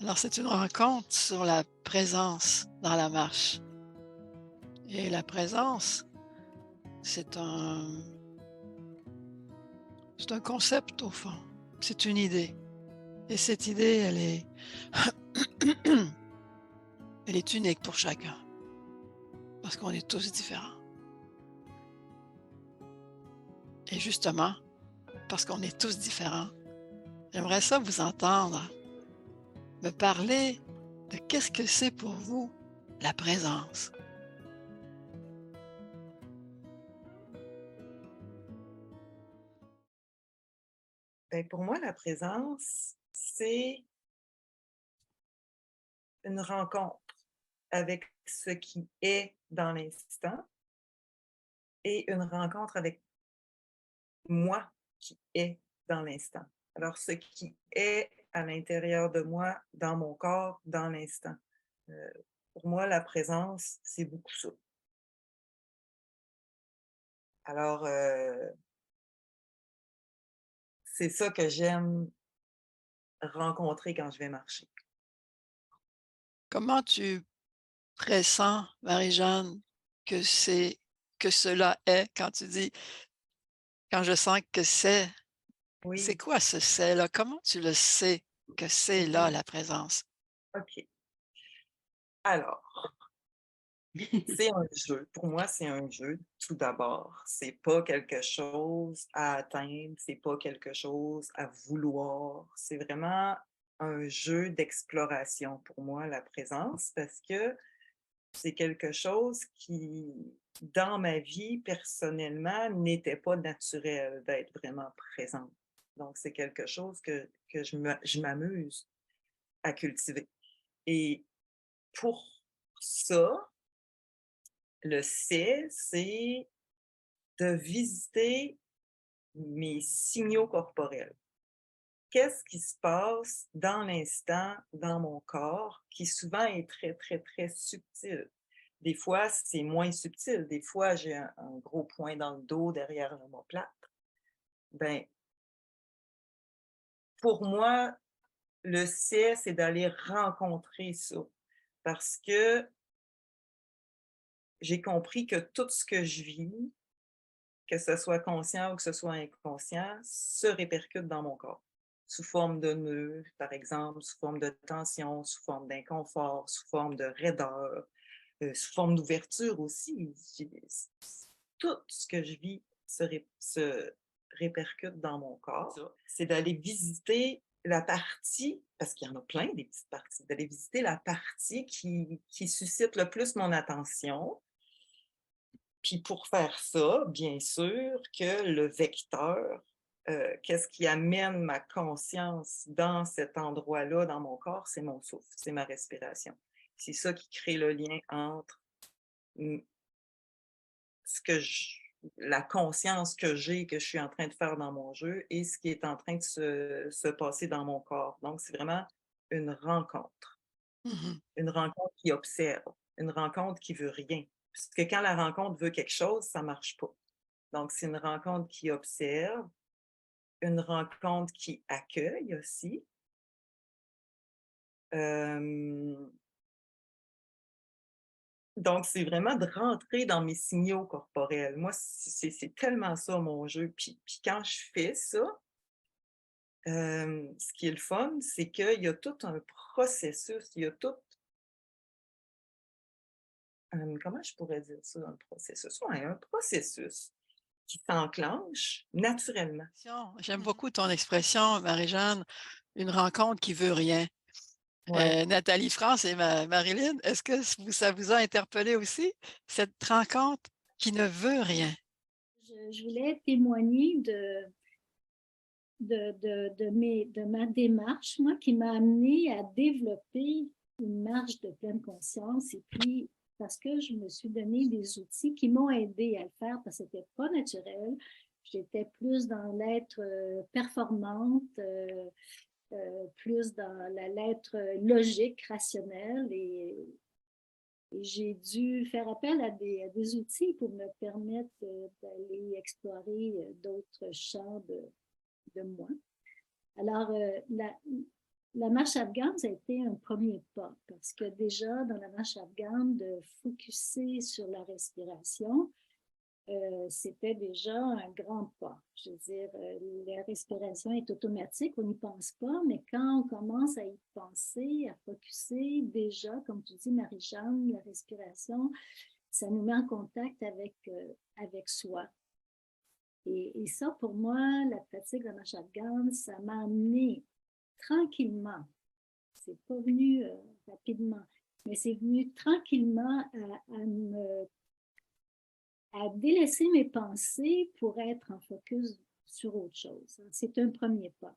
Alors, c'est une rencontre sur la présence dans la marche. Et la présence, c'est un, c'est un concept au fond. C'est une idée. Et cette idée, elle est unique pour chacun. Parce qu'on est tous différents. Et justement, parce qu'on est tous différents, j'aimerais ça vous entendre me parler de qu'est-ce que c'est pour vous la présence. Ben, pour moi, la présence, c'est une rencontre avec ce qui est dans l'instant et une rencontre avec moi qui est dans l'instant. Alors, ce qui est à l'intérieur de moi, dans mon corps, dans l'instant. Heu, pour moi, la présence, c'est beaucoup ça. Alors, c'est ça que j'aime rencontrer quand je vais marcher. Comment tu pressens, Marie-Jeanne, que cela est quand tu dis: «Quand je sens que c'est Oui, quoi ce c'est-là? Comment tu le sais que c'est là mmh la présence? OK. Alors c'est un jeu. Pour moi, c'est un jeu, tout d'abord. C'est pas quelque chose à atteindre, c'est pas quelque chose à vouloir. C'est vraiment un jeu d'exploration pour moi, la présence, parce que c'est quelque chose qui, dans ma vie, personnellement, n'était pas naturel d'être vraiment présente. Donc, c'est quelque chose que je m'amuse à cultiver. Et pour ça, le c'est de visiter mes signaux corporels. Qu'est-ce qui se passe dans l'instant, dans mon corps, qui souvent est très, très, très subtil. Des fois, c'est moins subtil. Des fois, j'ai un gros point dans le dos derrière l'omoplate. Ben, pour moi, le c'est d'aller rencontrer ça. Parce que j'ai compris que tout ce que je vis, que ce soit conscient ou que ce soit inconscient, se répercute dans mon corps. Sous forme de nœuds, par exemple, sous forme de tension, sous forme d'inconfort, sous forme de raideur, sous forme d'ouverture aussi. Tout ce que je vis se répercute dans mon corps. C'est d'aller visiter la partie, parce qu'il y en a plein des petites parties, d'aller visiter la partie qui suscite le plus mon attention, puis pour faire ça, bien sûr que le vecteur, qu'est-ce qui amène ma conscience dans cet endroit-là, dans mon corps, c'est mon souffle, c'est ma respiration. C'est ça qui crée le lien entre mmh, ce que je la conscience que j'ai, que je suis en train de faire dans mon jeu et ce qui est en train de se passer dans mon corps. Donc c'est vraiment une rencontre. Mmh. Une rencontre qui observe, une rencontre qui veut rien. Parce que quand la rencontre veut quelque chose, ça marche pas. Donc, c'est une rencontre qui observe, une rencontre qui accueille aussi. Hem, donc, c'est vraiment de rentrer dans mes signaux corporels. Moi, c'est tellement ça mon jeu. Puis quand je fais ça, ce qui est le fun, c'est qu'il y a tout un processus, il y a tout, comment je pourrais dire ça, un processus? Ouais, un processus qui s'enclenche naturellement. J'aime Mmh. beaucoup ton expression, Marie-Jeanne, une rencontre qui veut rien. Ouais. Nathalie France et Marilyn, est-ce que ça vous a interpellé aussi, cette rencontre qui ne veut rien? Je voulais témoigner de ma démarche, moi, qui m'a amenée à développer une marge de pleine conscience et puis parce que je me suis donné des outils qui m'ont aidé à le faire parce que c'était pas naturel. J'étais plus dans l'être performante, plus dans la lettre logique, rationnelle et j'ai dû faire appel à des outils pour me permettre d'aller explorer d'autres champs de moi. Alors, la marche afghane, ça a été un premier pas parce que déjà, dans la marche afghane, de focusser sur la respiration, c'était déjà un grand pas. Je veux dire, la respiration est automatique, on n'y pense pas, mais quand on commence à y penser, à focusser, déjà, comme tu dis, Marie-Jeanne, la respiration, ça nous met en contact avec soi. Et ça, pour moi, la pratique de la marche afghane, ça m'a amené tranquillement, c'est pas venu rapidement, mais c'est venu tranquillement à délaisser mes pensées pour être en focus sur autre chose. C'est un premier pas.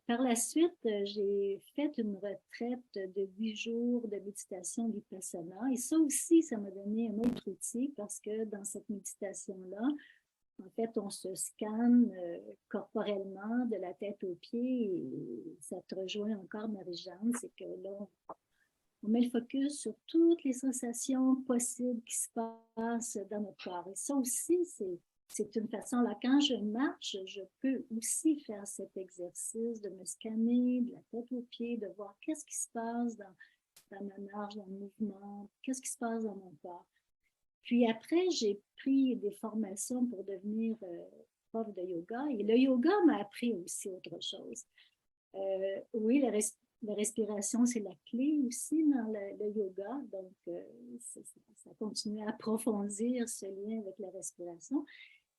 Par la suite, j'ai fait une retraite de 8 jours de méditation vipassana. Et ça aussi, ça m'a donné un autre outil parce que dans cette méditation-là, en fait, on se scanne corporellement de la tête aux pieds et ça te rejoint encore, Marie-Jeanne, c'est que là, on met le focus sur toutes les sensations possibles qui se passent dans notre corps. Et ça aussi, c'est une façon, là, quand je marche, je peux aussi faire cet exercice de me scanner de la tête aux pieds, de voir qu'est-ce qui se passe dans ma marche, dans le mouvement, qu'est-ce qui se passe dans mon corps. Puis après, j'ai pris des formations pour devenir prof de yoga et le yoga m'a appris aussi autre chose. Oui, la respiration, c'est la clé aussi dans le yoga. Donc, ça continue à approfondir ce lien avec la respiration.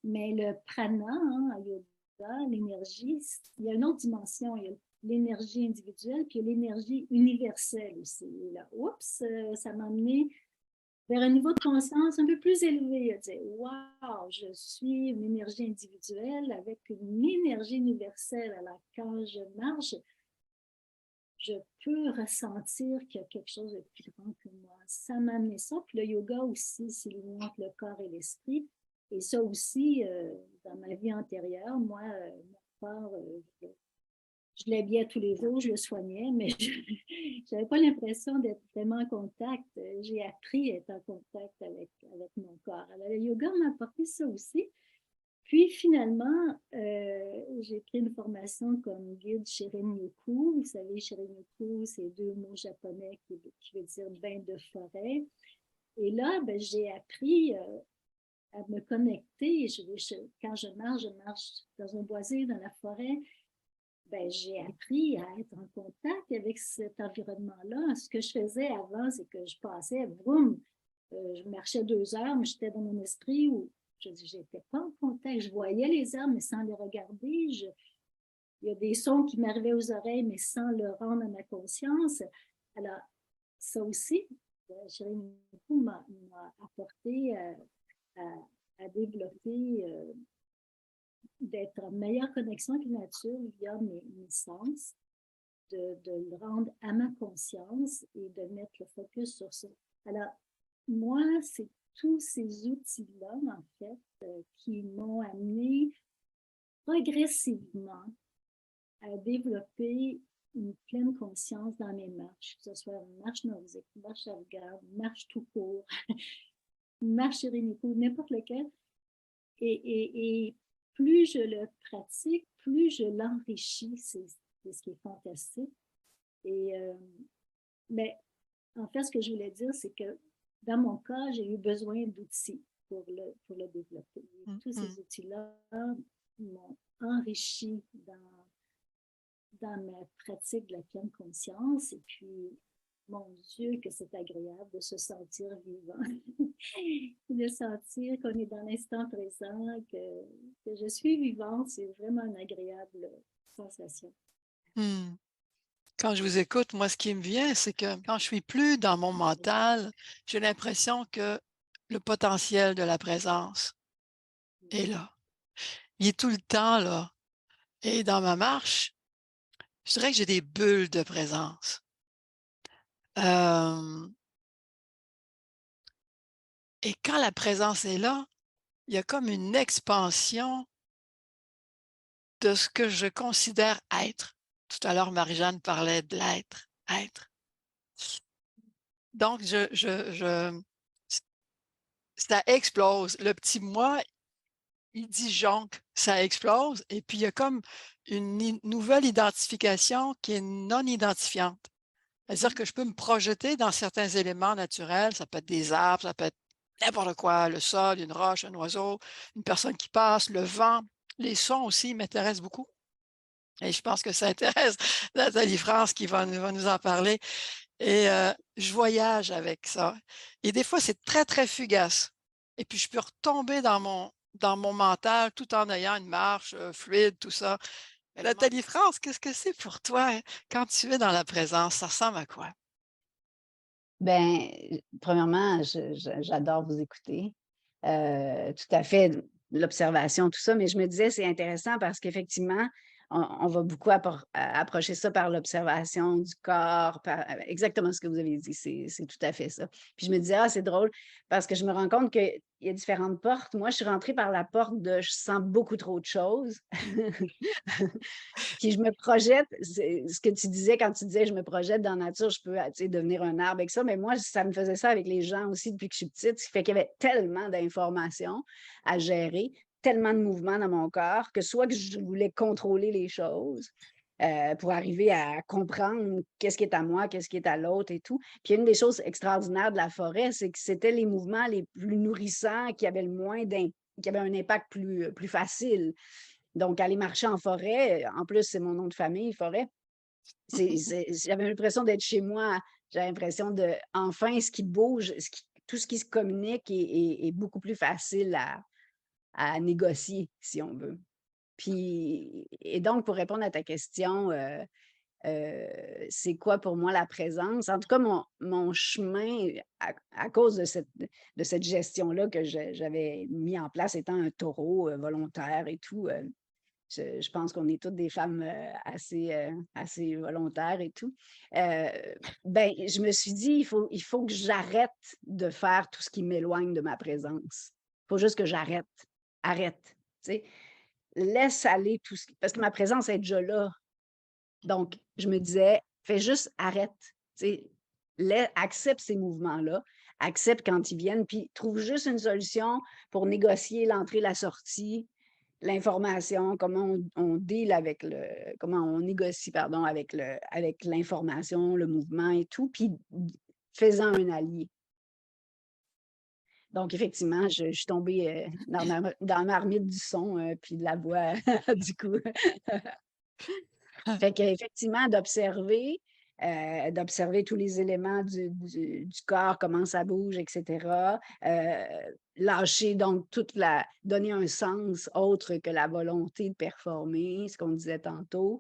Mais le prana, hein, en yoga, l'énergie, il y a une autre dimension. Il y a l'énergie individuelle, puis il y a l'énergie universelle aussi. Et là, oups, ça m'a amené vers un niveau de conscience un peu plus élevé, à dire waouh, je suis une énergie individuelle avec une énergie universelle. Alors, quand je marche, je peux ressentir qu'il y a quelque chose de plus grand que moi. Ça m'a amené ça. Puis le yoga aussi, c'est le lien entre le corps et l'esprit. Et ça aussi, dans ma vie antérieure, moi, mon corps, je l'habillais tous les jours, je le soignais, mais je n'avais pas l'impression d'être vraiment en contact. J'ai appris à être en contact avec mon corps. Alors, le yoga m'a apporté ça aussi. Puis finalement, j'ai pris une formation comme guide Shirin-yoku. Vous savez, Shirin-yoku, c'est 2 mots japonais qui veut dire bain de forêt. Et là, ben, j'ai appris à me connecter. Quand je marche dans un boisé, dans la forêt. Ben, j'ai appris à être en contact avec cet environnement-là. Ce que je faisais avant, c'est que je passais, boum, je marchais 2 heures, mais j'étais dans mon esprit où je n'étais pas en contact. Je voyais les arbres, mais sans les regarder. Il y a des sons qui m'arrivaient aux oreilles, mais sans le rendre à ma conscience. Alors, ça aussi, Shirin m'a apporté à développer d'être en meilleure connexion avec la nature via mes sens, de le rendre à ma conscience et de mettre le focus sur ça. Alors, moi, c'est tous ces outils-là, en fait, qui m'ont amené progressivement à développer une pleine conscience dans mes marches, que ce soit une marche nordique, une marche afghane, une marche tout court, une marche Shirin-yoku, n'importe lequel. Et plus je le pratique, plus je l'enrichis. C'est ce qui est fantastique. Et mais en fait, ce que je voulais dire, c'est que dans mon cas, j'ai eu besoin d'outils pour le développer. Et tous ces outils-là m'ont enrichi dans ma pratique de la pleine conscience. Et puis, mon Dieu, que c'est agréable de se sentir vivant, de sentir qu'on est dans l'instant présent, que je suis vivante, c'est vraiment une agréable sensation. Quand je vous écoute, moi, ce qui me vient, c'est que quand je suis plus dans mon mental, j'ai l'impression que le potentiel de la présence est là. Il est tout le temps là. Et dans ma marche, je dirais que j'ai des bulles de présence. Et quand la présence est là, il y a comme une expansion de ce que je considère être. Tout à l'heure, Marie-Jeanne parlait de l'être, être. Donc, ça explose. Le petit moi, il disjoncte ça explose et puis il y a comme une nouvelle identification qui est non identifiante. C'est-à-dire que je peux me projeter dans certains éléments naturels, ça peut être des arbres, ça peut être n'importe quoi, le sol, une roche, un oiseau, une personne qui passe, le vent, les sons aussi m'intéressent beaucoup et je pense que ça intéresse Nathalie France qui va nous en parler et je voyage avec ça et des fois, c'est très, très fugace et puis je peux retomber dans mon mental tout en ayant une marche, fluide, tout ça. Mais Nathalie France, qu'est-ce que c'est pour toi, hein, quand tu es dans la présence? Ça ressemble à quoi? Ben, premièrement, j'adore vous écouter. Tout à fait, l'observation, tout ça, mais je me disais, c'est intéressant parce qu'effectivement, on va beaucoup approcher ça par l'observation du corps, exactement ce que vous avez dit, c'est tout à fait ça. Puis je me disais, ah, c'est drôle parce que je me rends compte qu'il y a différentes portes. Moi, je suis rentrée par la porte de je sens beaucoup trop de choses. Puis je me projette, ce que tu disais quand tu disais je me projette dans la nature, je peux tu sais, devenir un arbre avec ça, mais moi, ça me faisait ça avec les gens aussi depuis que je suis petite, ce qui fait qu'il y avait tellement d'informations à gérer, tellement de mouvements dans mon corps, que soit que je voulais contrôler les choses pour arriver à comprendre qu'est-ce qui est à moi, qu'est-ce qui est à l'autre et tout. Puis une des choses extraordinaires de la forêt, c'est que c'était les mouvements les plus nourrissants qui avaient le moins qui avaient un impact plus facile. Donc, aller marcher en forêt, en plus, c'est mon nom de famille, forêt. J'avais l'impression d'être chez moi. J'avais l'impression de, enfin, ce qui bouge, tout ce qui se communique est beaucoup plus facile à négocier, si on veut. Puis, et donc, pour répondre à ta question, c'est quoi pour moi la présence? En tout cas, mon chemin, à cause de cette gestion-là que j'avais mis en place étant un taureau volontaire et tout, je pense qu'on est toutes des femmes assez volontaires et tout. Ben, je me suis dit, il faut que j'arrête de faire tout ce qui m'éloigne de ma présence. Il faut juste que j'arrête. Arrête. Tu sais. Laisse aller tout ce qui... Parce que ma présence est déjà là. Donc, je me disais, fais juste arrête. Tu sais. Accepte ces mouvements-là. Accepte quand ils viennent, puis trouve juste une solution pour négocier l'entrée, la sortie, l'information, comment on deal avec comment on négocie, pardon, avec l'information, le mouvement et tout, puis faisant un allié. Donc, effectivement, je suis tombée dans ma marmite du son, puis de la voix, du coup. Fait qu'effectivement, d'observer tous les éléments du corps, comment ça bouge, etc. Lâcher donc donner un sens autre que la volonté de performer, ce qu'on disait tantôt.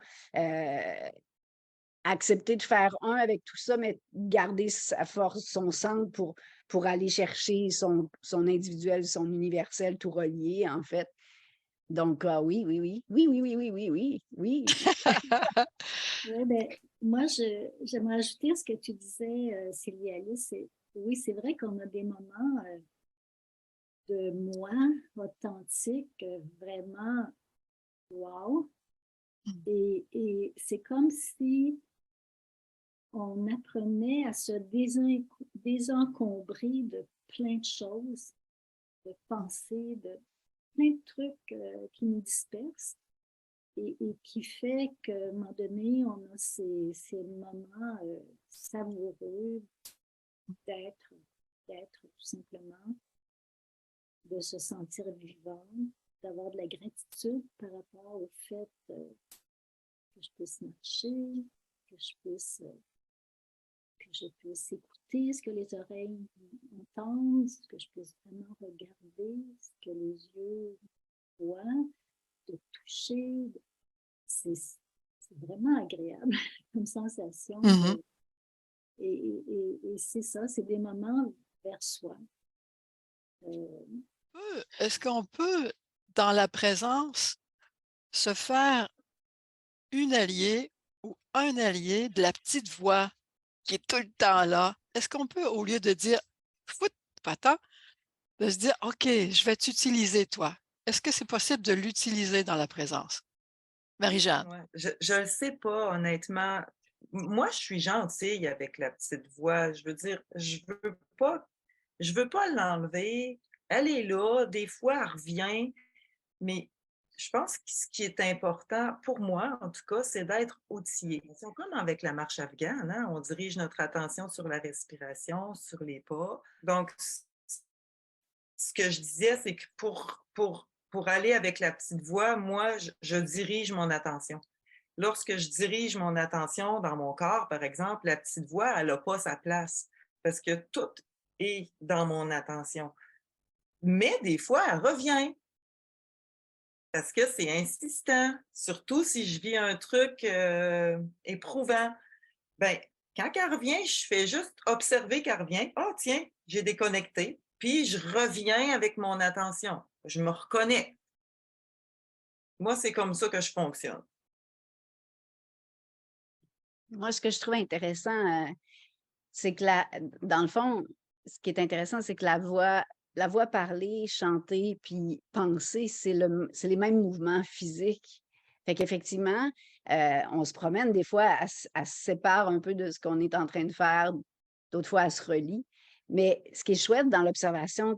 Accepter de faire un avec tout ça, mais garder sa force, son centre pour aller chercher son individuel, son universel, tout relié, en fait. Donc, oui, oui, oui, oui, oui, oui, oui, oui, oui, oui. Oui, ben, moi, j'aimerais ajouter à ce que tu disais, Sylvie Alice. Oui, c'est vrai qu'on a des moments de moi authentique, vraiment wow. Et c'est comme si on apprenait à se désencombrer de plein de choses, de pensées, de plein de trucs qui nous dispersent et qui fait qu'à un moment donné, on a ces moments savoureux d'être tout simplement, de se sentir vivant, d'avoir de la gratitude par rapport au fait que je puisse marcher, que je puisse écouter ce que les oreilles entendent, que je puisse vraiment regarder ce que les yeux voient, de toucher. C'est vraiment agréable comme sensation. Mhm. Et c'est ça, c'est des moments vers soi. Est-ce qu'on peut, dans la présence, se faire une alliée ou un allié de la petite voix qui est tout le temps là? Est-ce qu'on peut, au lieu de dire: «Fout, pas-t'en», de se dire: «OK, je vais t'utiliser toi». Est-ce que c'est possible de l'utiliser dans la présence? Marie-Jeanne? Ouais, je le sais pas honnêtement. Moi, je suis gentille avec la petite voix. Je veux dire, je veux pas l'enlever. Elle est là, des fois, elle revient, mais je pense que ce qui est important pour moi, en tout cas, c'est d'être outillé. C'est comme avec la marche afghane, hein, on dirige notre attention sur la respiration, sur les pas. Donc, ce que je disais, c'est que pour aller avec la petite voix, moi, je dirige mon attention. Lorsque je dirige mon attention dans mon corps, par exemple, la petite voix, elle n'a pas sa place parce que tout est dans mon attention. Mais des fois, elle revient parce que c'est insistant, surtout si je vis un truc éprouvant. Ben, quand elle revient, je fais juste observer qu'elle revient. Ah, tiens, j'ai déconnecté. Puis je reviens avec mon attention. Je me reconnais. Moi, c'est comme ça que je fonctionne. Moi, ce que je trouve intéressant, c'est que dans le fond, ce qui est intéressant, c'est que la voix parler, chanter, puis penser, c'est les mêmes mouvements physiques. Fait qu'effectivement, on se promène des fois, elle se sépare un peu de ce qu'on est en train de faire, d'autres fois, elle se relie. Mais ce qui est chouette dans l'observation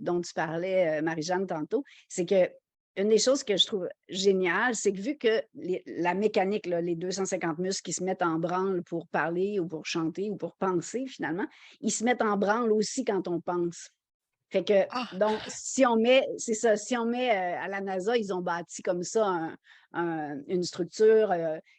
dont tu parlais, Marie-Jeanne, tantôt, c'est que une des choses que je trouve géniale, c'est que vu que la mécanique, là, les 250 muscles qui se mettent en branle pour parler ou pour chanter ou pour penser, finalement, ils se mettent en branle aussi quand on pense. Fait que, Ah, donc, si on met, c'est ça, si on met à la NASA, ils ont bâti comme ça une structure,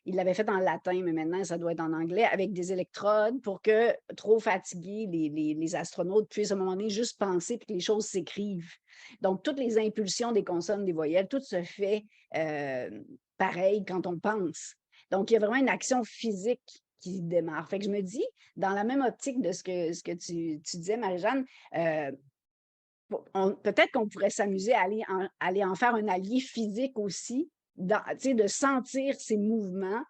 ils l'avaient fait en latin, mais maintenant, ça doit être en anglais, avec des électrodes pour que, trop fatigués, les astronautes puissent à un moment donné juste penser puis que les choses s'écrivent. Donc, toutes les impulsions des consonnes, des voyelles, tout se fait pareil quand on pense. Donc, il y a vraiment une action physique qui démarre. Fait que je me dis, dans la même optique de ce que tu disais, Marie-Jeanne, peut-être qu'on pourrait s'amuser à aller en faire un allié physique aussi, de sentir ces mouvements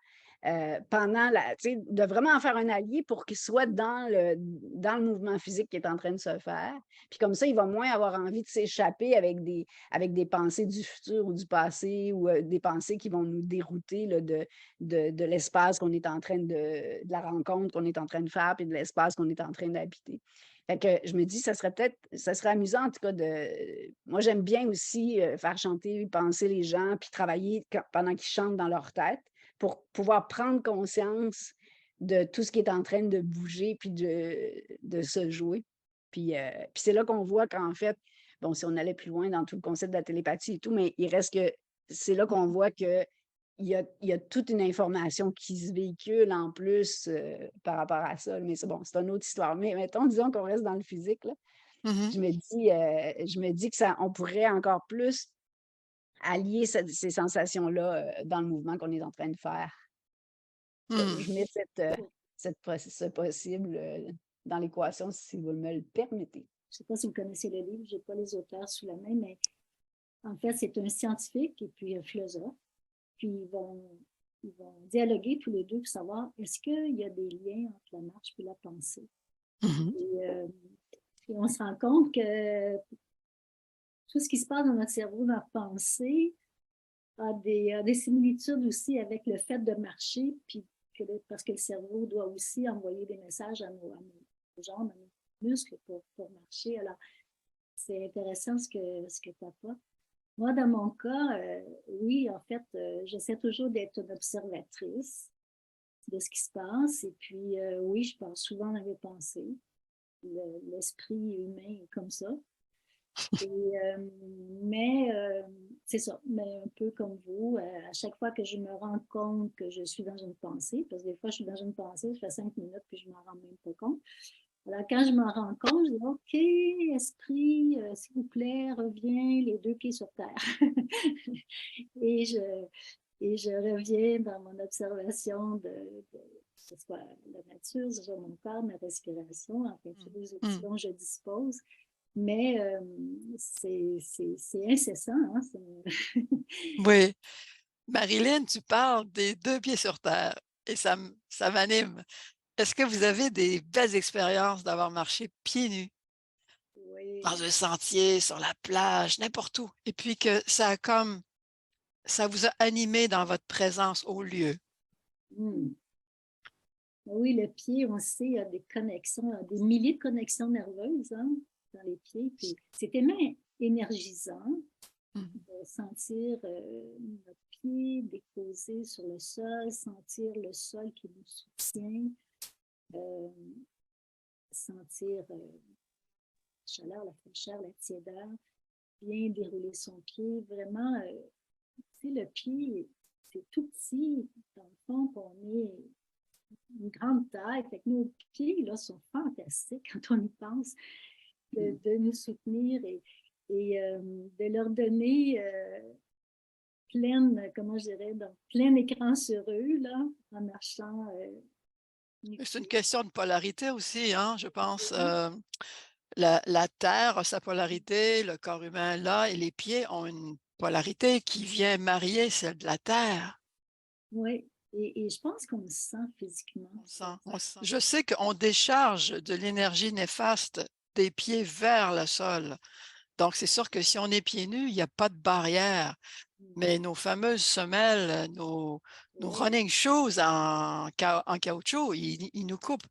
de vraiment en faire un allié pour qu'il soit dans le mouvement physique qui est en train de se faire. Puis comme ça, il va moins avoir envie de s'échapper avec des pensées du futur ou du passé ou des pensées qui vont nous dérouter là, de l'espace qu'on est en train de la rencontre qu'on est en train de faire, puis de l'espace qu'on est en train d'habiter. Fait que je me dis, ça serait amusant en tout cas moi, j'aime bien aussi faire chanter, penser les gens, puis travailler pendant qu'ils chantent dans leur tête pour pouvoir prendre conscience de tout ce qui est en train de bouger puis de se jouer. Puis c'est là qu'on voit qu'en fait, bon, si on allait plus loin dans tout le concept de la télépathie et tout, mais il reste que c'est là qu'on voit que il y a toute une information qui se véhicule en plus par rapport à ça. Mais c'est bon, c'est une autre histoire. Mais mettons, disons qu'on reste dans le physique, là. mhm. Je me dis que on pourrait encore plus allier ces sensations-là dans le mouvement qu'on est en train de faire. Je mets ce possible dans l'équation, si vous me le permettez. Je ne sais pas si vous connaissez le livre, je n'ai pas les auteurs sous la main, mais en fait, c'est un scientifique et puis un philosophe. Puis ils vont dialoguer tous les deux pour savoir est-ce qu'il y a des liens entre la marche et la pensée. Mhm. Et on se rend compte que tout ce qui se passe dans notre cerveau, dans la pensée, a des similitudes aussi avec le fait de marcher, puis parce que le cerveau doit aussi envoyer des messages à nos jambes, à nos muscles pour marcher. Alors, c'est intéressant ce que tu apportes. Moi, dans mon cas, oui, en fait, j'essaie toujours d'être une observatrice de ce qui se passe. Et puis, oui, je pense souvent dans mes pensées. L'esprit humain est comme ça. Mais c'est ça, mais un peu comme vous, à chaque fois que je me rends compte que je suis dans une pensée, parce que des fois je suis dans une pensée, je fais 5 minutes puis je ne m'en rends même pas compte. Alors quand je m'en rends compte, je dis OK, esprit, s'il vous plaît, reviens les deux pieds sur terre. et, je, et je reviens dans mon observation de que ce soit la nature, ce soit mon corps, ma respiration, enfin tous les outils dont je dispose. Mais c'est incessant. Hein? Oui. Marilyn, tu parles des deux pieds sur terre et ça m'anime. Est-ce que vous avez des belles expériences d'avoir marché pieds nus Oui. dans un sentier, sur la plage, n'importe où, et puis que ça vous a animé dans votre présence au lieu? Mm. Oui, le pied, on sait, il y a des connexions, des milliers de connexions nerveuses hein, dans les pieds. Puis c'est tellement énergisant. de sentir notre pied déposer sur le sol, sentir le sol qui nous soutient, sentir la chaleur, la fraîcheur, la tiédeur, bien dérouler son pied. Vraiment, tu sais, le pied, c'est tout petit. Dans le fond, on est une grande taille. Fait que nos pieds, là, sont fantastiques quand on y pense, de nous soutenir et de leur donner comment je dirais, donc, plein écran sur eux, là, en marchant. C'est une question de polarité aussi, hein, je pense. Oui. La Terre a sa polarité, le corps humain là, et les pieds ont une polarité qui vient marier celle de la Terre. Oui. Et je pense qu'on le sent physiquement. On sent. Je sais qu'on décharge de l'énergie néfaste des pieds vers le sol. Donc, c'est sûr que si on est pieds nus, il n'y a pas de barrière. Mais nos fameuses semelles, nos running shoes en caoutchouc, ils nous coupent.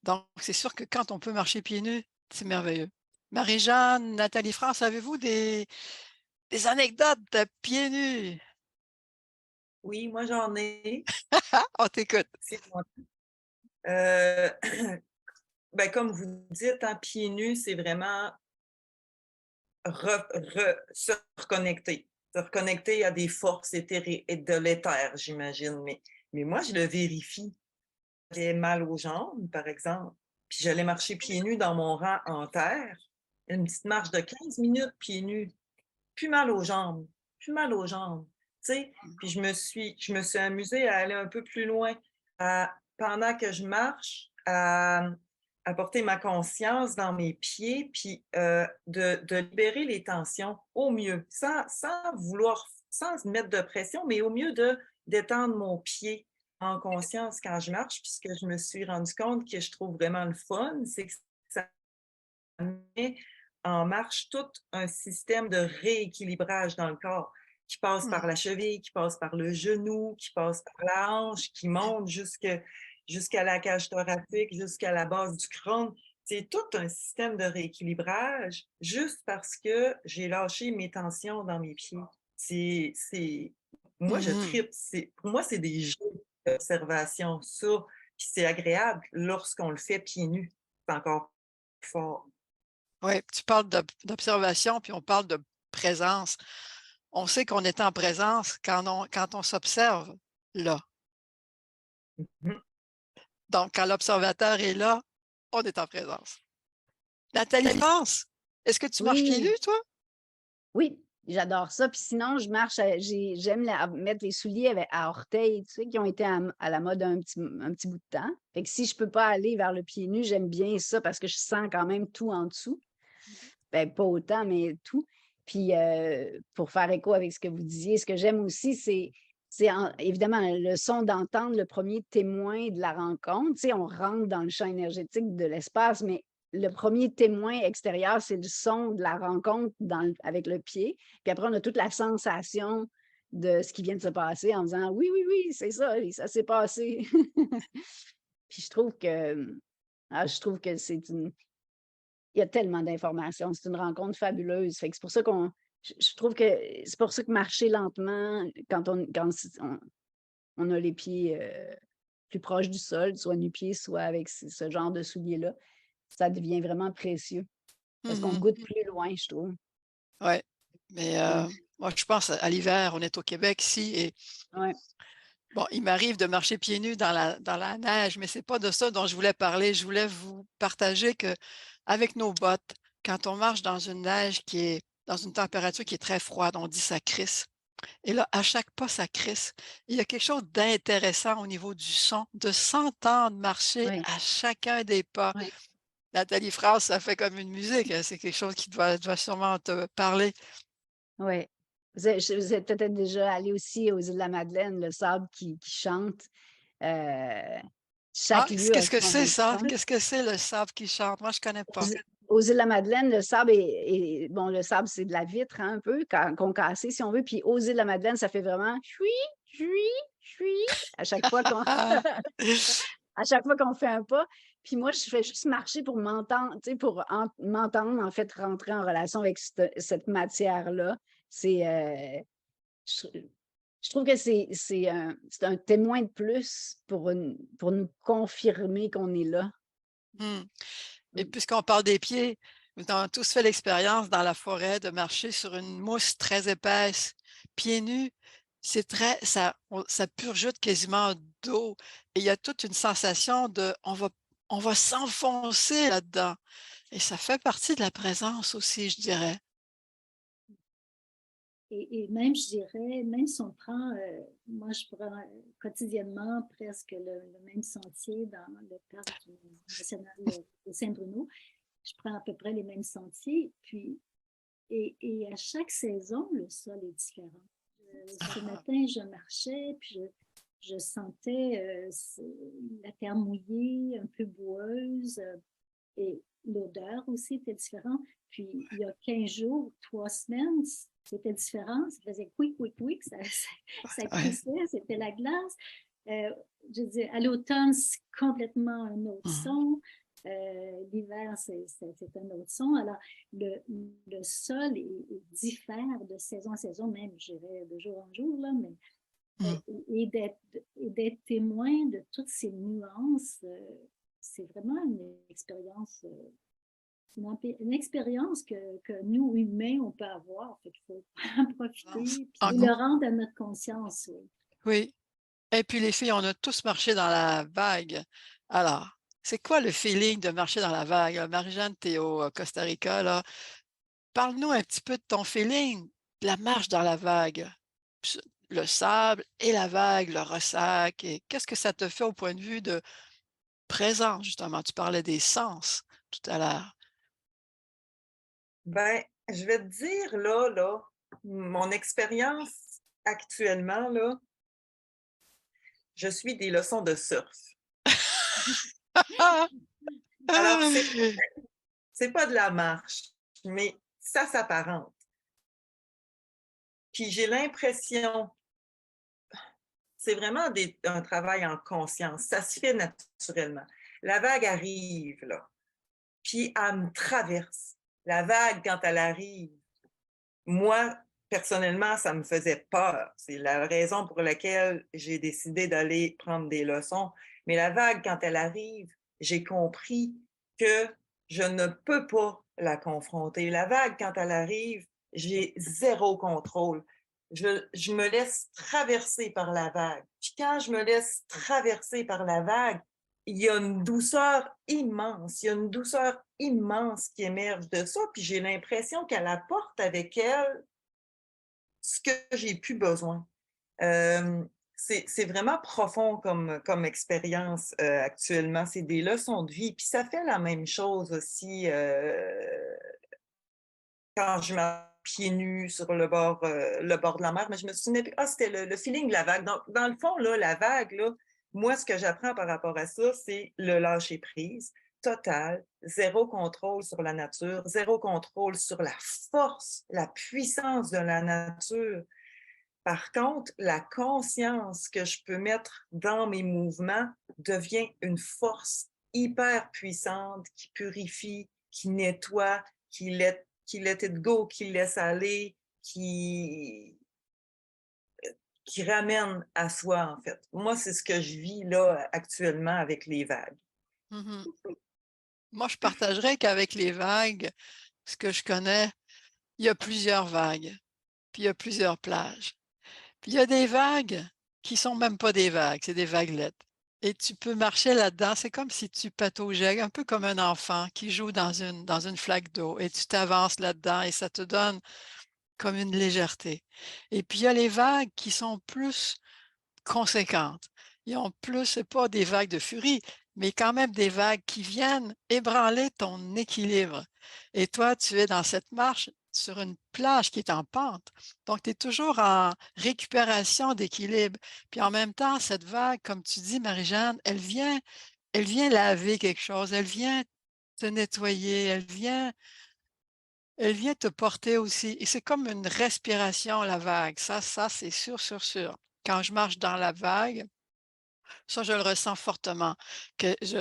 Donc, c'est sûr que quand on peut marcher pieds nus, c'est merveilleux. Marie-Jeanne, Nathalie France, avez-vous des anecdotes de pieds nus? Oui, moi j'en ai. On t'écoute. C'est moi. Euh, ben, comme vous dites, en pieds nus, c'est vraiment se reconnecter. Se reconnecter à des forces éthérées et de l'éther, j'imagine. Mais moi, je le vérifie. J'ai mal aux jambes, par exemple, puis j'allais marcher pieds nus dans mon rang en terre, une petite marche de 15 minutes pieds nus, plus mal aux jambes, plus mal aux jambes, tu sais? Puis je me suis amusée à aller un peu plus loin, pendant que je marche, à porter ma conscience dans mes pieds, puis de libérer les tensions au mieux, sans mettre de pression, mais au mieux de détendre mon pied en conscience quand je marche. Puis ce que je me suis rendu compte que je trouve vraiment le fun, c'est que ça met en marche tout un système de rééquilibrage dans le corps qui passe par la cheville, qui passe par le genou, qui passe par la hanche, qui monte jusqu'à la cage thoracique, jusqu'à la base du crâne. C'est tout un système de rééquilibrage juste parce que j'ai lâché mes tensions dans mes pieds. Moi, je tripe. Pour moi, c'est des jeux d'observation, ça. Puis c'est agréable lorsqu'on le fait pieds nus. C'est encore plus fort. Oui, tu parles d'observation, puis on parle de présence. On sait qu'on est en présence quand on s'observe là. Mhm. Donc, quand l'observateur est là, on est en présence. Nathalie France, est-ce que tu marches pieds Oui, nus, toi? oui, j'adore ça. Puis sinon, je marche, j'aime mettre les souliers à orteils, tu sais, qui ont été à la mode un petit bout de temps. Fait que si je peux pas aller vers le pied nu, j'aime bien ça parce que je sens quand même tout en dessous. Ben, pas autant, mais tout. Puis pour faire écho avec ce que vous disiez, ce que j'aime aussi, c'est évidemment le son d'entendre le premier témoin de la rencontre. Tu sais, on rentre dans le champ énergétique de l'espace, mais le premier témoin extérieur, c'est le son de la rencontre avec le pied. Puis après, on a toute la sensation de ce qui vient de se passer en disant oui, oui, oui, c'est ça, ça s'est passé. Puis je trouve que il y a tellement d'informations. C'est une rencontre fabuleuse. Fait que c'est pour ça je trouve que c'est pour ça que marcher lentement, quand on a les pieds plus proches du sol, soit nu-pieds, soit avec ce genre de souliers-là, ça devient vraiment précieux. Parce qu'on goûte plus loin, je trouve. Oui, mais Ouais. moi, je pense à l'hiver, on est au Québec ici, et Ouais. bon, il m'arrive de marcher pieds nus dans la neige, mais c'est pas de ça dont je voulais parler. Je voulais vous partager que avec nos bottes, quand on marche dans une neige qui est dans une température qui est très froide, on dit ça crisse. Et là, à chaque pas, ça crisse. Il y a quelque chose d'intéressant au niveau du son, de s'entendre marcher Ouais. à chacun des pas. Ouais. Nathalie France, ça fait comme une musique, hein. C'est quelque chose qui doit sûrement te parler. Ouais. Vous êtes peut-être déjà allé aussi aux îles de la Madeleine, le sable qui chante. Euh, Ah, Chaque lieu a qu'est-ce que c'est son ça? son. Qu'est-ce que c'est le sable qui chante? Moi, je connais Aux pas. aux îles de la Madeleine, le sable bon, le sable, c'est de la vitre, hein, un peu, qu'on cassait, si on veut. Puis aux îles de la Madeleine, ça fait vraiment chui, chui, chui à chaque fois qu'on à chaque fois qu'on fait un pas. Puis moi, je fais juste marcher pour m'entendre, tu sais, m'entendre, en fait, rentrer en relation avec cette matière-là. C'est, je, je trouve que c'est un témoin de plus pour nous confirmer qu'on est là. Mmh. Et Mm. puisqu'on parle des pieds, nous avons tous fait l'expérience dans la forêt de marcher sur une mousse très épaisse, pieds nus. C'est très, ça purgite quasiment d'eau. Et il y a toute une sensation de, on va s'enfoncer là-dedans. Et ça fait partie de la présence aussi, je dirais. Et même, je dirais, même si on prend, moi, je prends quotidiennement presque le même sentier dans le parc national de Saint-Bruno. Je prends à peu près les mêmes sentiers. Puis, et à chaque saison, le sol est différent. Ce Ah, matin, je marchais, puis je sentais la terre mouillée, un peu boueuse, et l'odeur aussi était différente. Puis, il y a 15 jours, 3 semaines, c'était différent. Ça faisait quick, quick, quick, ça ouais. crissait, c'était la glace. Je dis, à l'automne, c'est complètement un autre Mhm. son. L'hiver, c'est un autre son. Alors, le sol diffère de saison en saison, même, je dirais, de jour en jour, là, mais Mhm. et d'être témoin de toutes ces nuances, c'est vraiment une expérience que nous, humains, on peut avoir. Fait qu'il faut en profiter puis En- le rendre à notre conscience. Oui. oui. Et puis les filles, on a tous marché dans la vague. Alors, c'est quoi le feeling de marcher dans la vague? Marie-Jeanne, t'es au Costa Rica, là. Parle-nous un petit peu de ton feeling, de la marche dans la vague. Le sable et la vague, le ressac. Et qu'est-ce que ça te fait au point de vue de présence, justement? Tu parlais des sens tout à l'heure. Ben, je vais te dire, mon expérience actuellement, là, je suis des leçons de surf. Alors, c'est pas de la marche, mais ça s'apparente. Puis j'ai l'impression, c'est vraiment un travail en conscience. Ça se fait naturellement. La vague arrive, là, puis elle me traverse. La vague, quand elle arrive, moi, personnellement, ça me faisait peur. C'est la raison pour laquelle j'ai décidé d'aller prendre des leçons. Mais la vague, quand elle arrive, j'ai compris que je ne peux pas la confronter. La vague, quand elle arrive, j'ai zéro contrôle. Je me laisse traverser par la vague. Puis quand je me laisse traverser par la vague, il y a une douceur immense. Il y a une douceur immense qui émerge de ça. Puis j'ai l'impression qu'elle apporte avec elle ce que j'ai plus besoin. C'est vraiment profond comme expérience actuellement. C'est des leçons de vie. Puis ça fait la même chose aussi quand je marche pieds nus sur le bord de la mer. Mais je me souvenais plus. Ah, c'était le feeling de la vague. Donc, dans le fond, là, la vague, là, moi, ce que j'apprends par rapport à ça, c'est le lâcher prise total, zéro contrôle sur la nature, zéro contrôle sur la force, la puissance de la nature. Par contre, la conscience que je peux mettre dans mes mouvements devient une force hyper puissante qui purifie, qui nettoie, qui let it go, qui laisse aller, qui ramène à soi, en fait. Moi, c'est ce que je vis là actuellement avec les vagues. Mhm. Moi, je partagerais qu'avec les vagues, ce que je connais, il y a plusieurs vagues, puis il y a plusieurs plages. Puis il y a des vagues qui sont même pas des vagues, c'est des vaguelettes. Et tu peux marcher là-dedans, c'est comme si tu pataugeais, un peu comme un enfant qui joue dans une flaque d'eau et tu t'avances là-dedans et ça te donne comme une légèreté. Et puis il y a les vagues qui sont plus conséquentes. Ils ont plus, c'est pas des vagues de furie, mais quand même des vagues qui viennent ébranler ton équilibre. Et toi, tu es dans cette marche sur une plage qui est en pente. Donc, tu es toujours en récupération d'équilibre. Puis en même temps, cette vague, comme tu dis, Marie-Jeanne, elle vient laver quelque chose, elle vient te nettoyer, elle vient te porter aussi. Et c'est comme une respiration, la vague. Ça, c'est sûr, sûr, sûr. Quand je marche dans la vague, ça, je le ressens fortement, que je,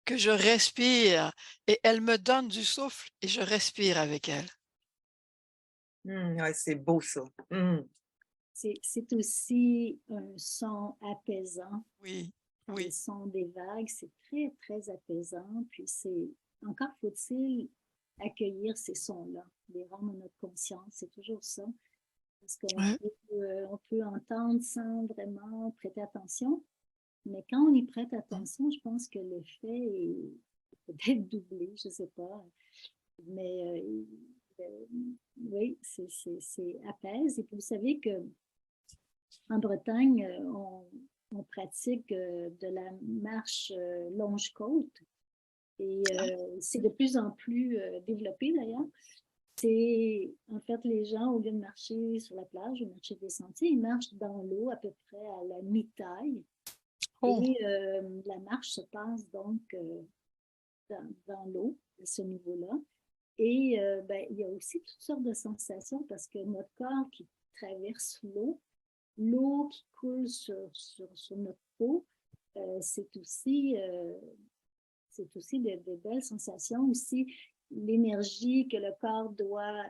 que je respire et elle me donne du souffle et je respire avec elle. Ouais, c'est beau ça. C'est aussi un son apaisant. Oui, Le oui. son des vagues, c'est très, très apaisant. Puis encore faut-il accueillir ces sons-là, les rendre à notre conscience. C'est toujours ça. Parce Ouais. on peut entendre sans vraiment prêter attention. Mais quand on y prête attention, je pense que l'effet est peut-être doublé, je ne sais pas. Mais oui, c'est apaise. Et puis vous savez que en Bretagne, on pratique de la marche longe-côte et c'est de plus en plus développé d'ailleurs. C'est en fait les gens, au lieu de marcher sur la plage ou marcher des sentiers, ils marchent dans l'eau à peu près à la mi-taille. Oh, Et la marche se passe donc dans l'eau, à ce niveau-là. Et ben, il y a aussi toutes sortes de sensations parce que notre corps qui traverse l'eau qui coule sur notre peau, c'est aussi de belles sensations. Aussi, l'énergie que le corps doit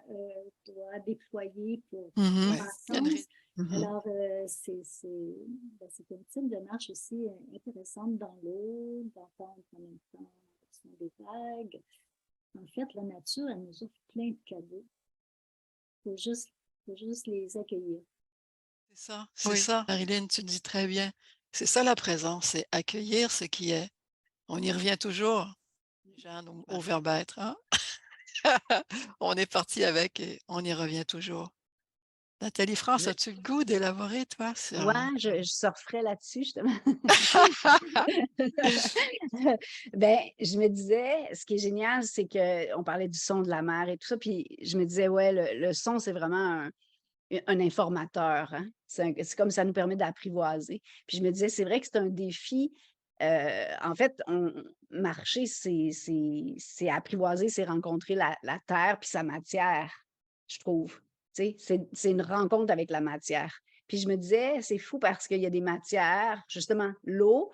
déployer pour mhm. Ouais. Il y a une croissance. Mhm. Alors, ben, c'est une type de marche aussi intéressante dans l'eau, d'entendre en même temps le son des vagues. En fait, la nature, elle nous offre plein de cadeaux. Faut juste les accueillir. C'est Oui. ça, Marilyn, tu le dis très bien. C'est ça la présence, c'est accueillir ce qui est. On y revient toujours, Jeanne, au verbe être, hein? On est parti avec et on y revient toujours. Nathalie France, Je- as-tu le goût d'élaborer, toi, sur... Ouais, je surferais là-dessus, justement. Ben, je me disais, ce qui est génial, c'est qu'on parlait du son de la mer et tout ça, puis je me disais, ouais, le son, c'est vraiment un informateur, hein. C'est comme ça nous permet d'apprivoiser. Puis je me disais, c'est vrai que c'est un défi. En fait, marcher, c'est apprivoiser, c'est rencontrer la terre puis sa matière, je trouve. Tu sais, c'est une rencontre avec la matière. Puis je me disais, c'est fou parce qu'il y a des matières, justement, l'eau,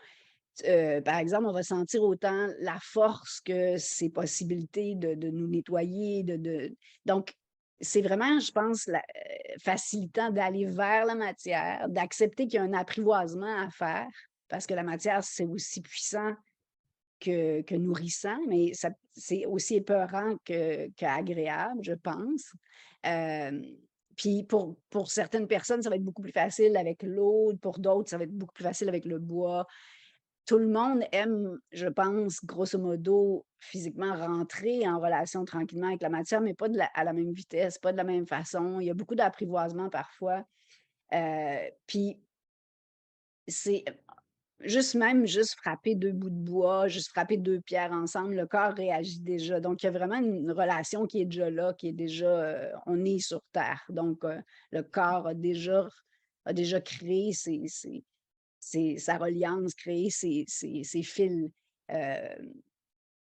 par exemple, on va sentir autant la force que ses possibilités de nous nettoyer, donc c'est vraiment, je pense, facilitant d'aller vers la matière, d'accepter qu'il y a un apprivoisement à faire, parce que la matière, c'est aussi puissant que nourrissant, mais c'est aussi épeurant qu'agréable, je pense. Hem, Puis pour certaines personnes, ça va être beaucoup plus facile avec l'eau, pour d'autres, ça va être beaucoup plus facile avec le bois. Tout le monde aime, je pense, grosso modo, physiquement rentrer en relation tranquillement avec la matière, mais pas à la même vitesse, pas de la même façon. Il y a beaucoup d'apprivoisement parfois. Puis c'est juste frapper 2 bouts de bois, juste frapper 2 pierres ensemble, le corps réagit déjà. Donc il y a vraiment une relation qui est déjà là, qui est déjà, on est sur terre. Donc le corps a déjà créé sa reliance, créer ses fils.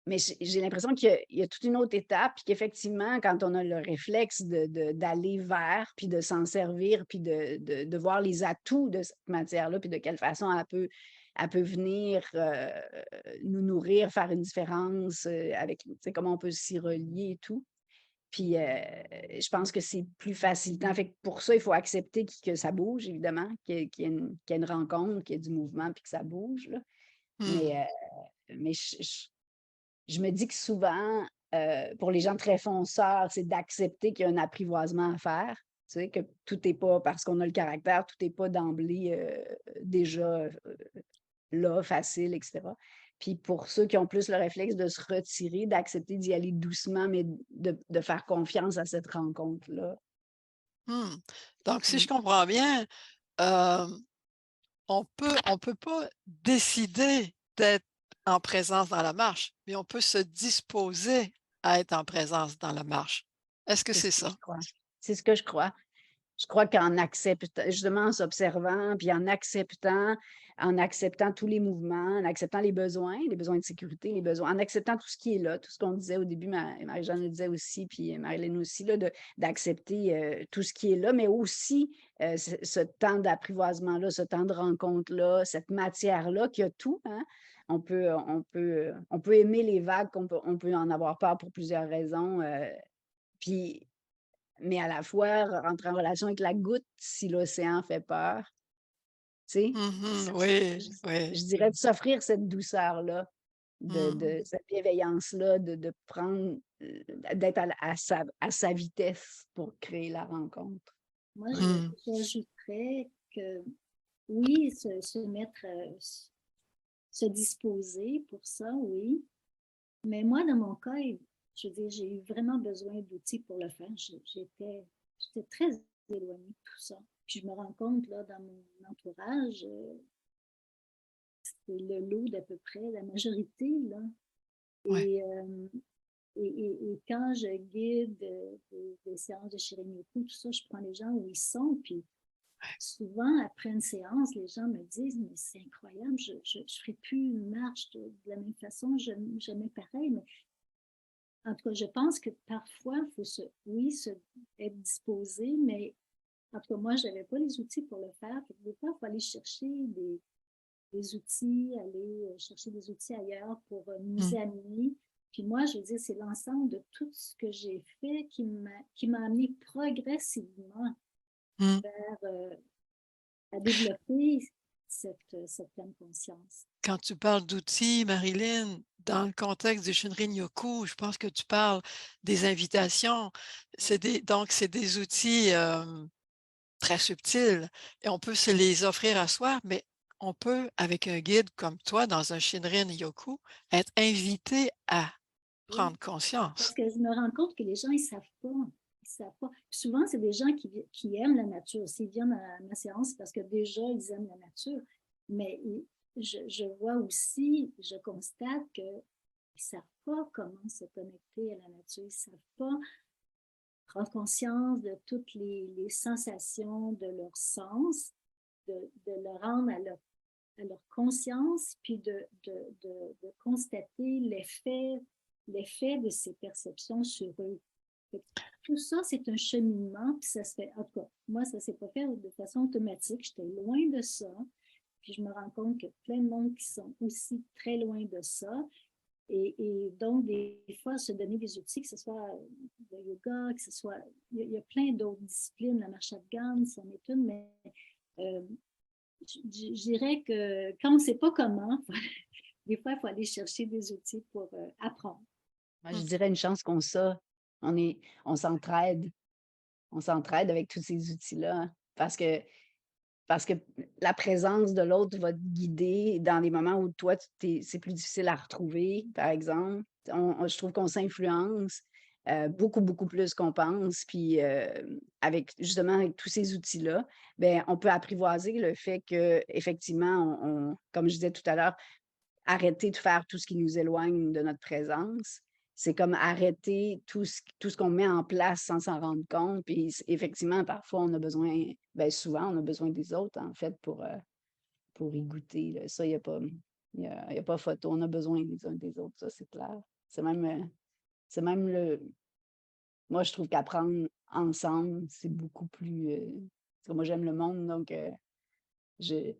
Mais j'ai l'impression qu'il y a toute une autre étape, puis qu'effectivement, quand on a le réflexe d'aller vers, puis de s'en servir, puis de voir les atouts de cette matière-là, puis de quelle façon elle peut venir nous nourrir, faire une différence avec, tu sais, comment on peut s'y relier et tout. Puis je pense que c'est plus facilitant. Fait que pour ça, il faut accepter que ça bouge, évidemment, qu'il y ait une rencontre, qu'il y ait du mouvement, puis que ça bouge, là. Hmm. Mais je me dis que souvent, pour les gens très fonceurs, c'est d'accepter qu'il y a un apprivoisement à faire. Tu sais, que tout n'est pas parce qu'on a le caractère, tout n'est pas d'emblée déjà là, facile, etc. Puis pour ceux qui ont plus le réflexe de se retirer, d'accepter d'y aller doucement, mais de faire confiance à cette rencontre-là. Hmm. Donc, si je Mm. comprends bien, euh, on peut pas décider d'être en présence dans la marche, mais on peut se disposer à être en présence dans la marche. Est-ce que C'est c'est ce que ça? je crois. C'est ce que je crois. Je crois qu'en acceptant, justement en s'observant, puis en acceptant tous les mouvements, en acceptant les besoins de sécurité, les besoins, en acceptant tout ce qui est là, tout ce qu'on disait au début, Marie-Jeanne le disait aussi, puis Marilyn aussi, là, d'accepter tout ce qui est là, mais aussi ce temps d'apprivoisement-là, ce temps de rencontre-là, cette matière-là qui a tout, hein. On peut aimer les vagues, on peut en avoir peur pour plusieurs raisons. Puis mais à la fois rentrer en relation avec la goutte si l'océan fait peur. Tu sais? Mhm, Je oui, oui. je dirais de s'offrir cette douceur-là, Mm, de cette bienveillance-là, de prendre, d'être à sa vitesse pour créer la rencontre. Moi, mm, j'ajouterais que oui, se mettre, se disposer pour ça, oui. Mais moi, dans mon cas, je veux dire, j'ai eu vraiment besoin d'outils pour le faire. J'étais très éloignée de tout ça. Puis je me rends compte, là, dans mon entourage, c'est le lot d'à peu près la majorité, là. ouais. Et, et quand je guide des séances de Shirin-yoku, tout ça, je prends les gens où ils sont, puis souvent, après une séance, les gens me disent, mais c'est incroyable, je ne ferai plus une marche de la même façon, jamais pareil, mais en tout cas, je pense que parfois, il faut oui, être disposé, mais en tout cas, moi, je n'avais pas les outils pour le faire. Des fois, il faut aller chercher des outils, aller chercher des outils ailleurs pour nous Mm, amener. Puis moi, je veux dire, c'est l'ensemble de tout ce que j'ai fait qui m'a amené progressivement mm. vers, à développer cette pleine conscience. Quand tu parles d'outils, Marilyn, dans le contexte du Shinrin-yoku, je pense que tu parles des invitations. Donc, c'est des outils très subtils et on peut se les offrir à soi, mais on peut, avec un guide comme toi, dans un Shinrin-yoku, être invité à Oui. prendre conscience. Parce que je me rends compte que les gens, ils ne savent pas. Ils savent pas. Puis souvent, c'est des gens qui aiment la nature. S'ils viennent à ma séance, c'est parce que déjà, ils aiment la nature. Mais je vois aussi, je constate qu'ils ne savent pas comment se connecter à la nature. Ils ne savent pas prendre conscience de toutes les sensations de leur sens, de le rendre à leur conscience, puis de constater l'effet de ces perceptions sur eux. Tout ça, c'est un cheminement, puis ça se fait, en tout cas, moi, ça ne s'est pas fait de façon automatique, j'étais loin de ça, puis je me rends compte qu'il y a plein de monde qui sont aussi très loin de ça, et donc, des fois, se donner des outils, que ce soit le yoga, que ce soit, il y a plein d'autres disciplines, la marche afghane, c'en est une, mais euh, je dirais que quand on ne sait pas comment, des fois, il faut aller chercher des outils pour apprendre. Moi, je Mm, dirais une chance qu'on ça, on s'entraide. On s'entraide avec tous ces outils-là, hein, parce que la présence de l'autre va te guider dans les moments où toi, c'est plus difficile à retrouver, par exemple. Je trouve qu'on s'influence beaucoup, beaucoup plus qu'on pense. Puis avec justement avec tous ces outils-là, ben, on peut apprivoiser le fait que effectivement, comme je disais tout à l'heure, arrêter de faire tout ce qui nous éloigne de notre présence. C'est comme arrêter tout ce qu'on met en place sans s'en rendre compte. Puis effectivement, parfois, on a besoin, ben souvent, on a besoin des autres, en fait, pour y goûter, là. Ça, il y a pas photo. On a besoin les uns des autres, ça, c'est clair. C'est même moi, je trouve qu'apprendre ensemble, c'est beaucoup plus, parce que moi, j'aime le monde, donc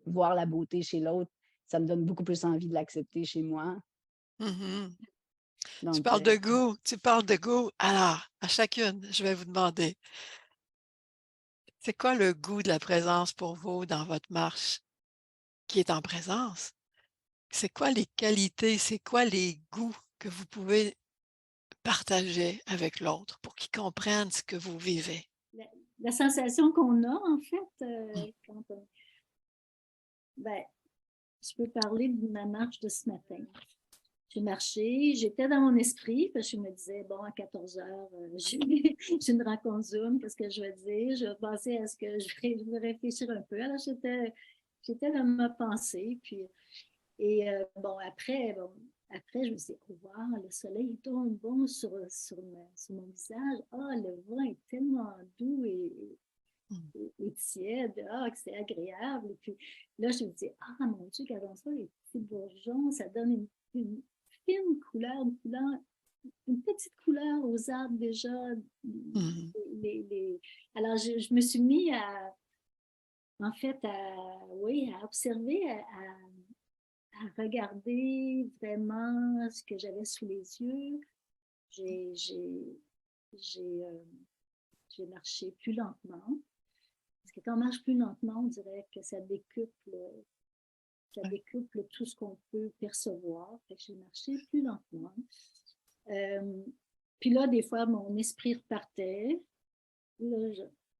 voir la beauté chez l'autre, ça me donne beaucoup plus envie de l'accepter chez moi. mhm. Tu Donc, parles de goût, tu parles de goût. Alors, à chacune, je vais vous demander, c'est quoi le goût de la présence pour vous dans votre marche qui est en présence? C'est quoi les qualités, c'est quoi les goûts que vous pouvez partager avec l'autre pour qu'il comprenne ce que vous vivez? La, la sensation qu'on a, en fait, Mmh. quand ben, je peux parler de ma marche de ce matin. J'ai marché, j'étais dans mon esprit, parce que je me disais, bon, à 14 heures, j'ai une rencontre Zoom, qu'est-ce que je vais dire? Je vais penser à ce que je vais réfléchir un peu. Alors, j'étais dans ma pensée, puis, et bon, après, je me suis dit, oh, wow, le soleil tombe bon sur mon visage. Ah, le vent est tellement doux Mmh. et tiède, ah, que c'est agréable. Et puis là, je me dis, ah, mon Dieu, qu'avant ça, les petits bourgeons, ça donne une fine couleur, une petite couleur aux arbres déjà. Mmh. Alors, je me suis mis en fait, oui, à observer, à regarder vraiment ce que j'avais sous les yeux. J'ai, j'ai, j'ai, euh, j'ai marché plus lentement. Parce que quand on marche plus lentement, on dirait que ça décuple tout ce qu'on peut percevoir. Fait que j'ai marché plus lentement. Puis là, des fois, mon esprit repartait. Là,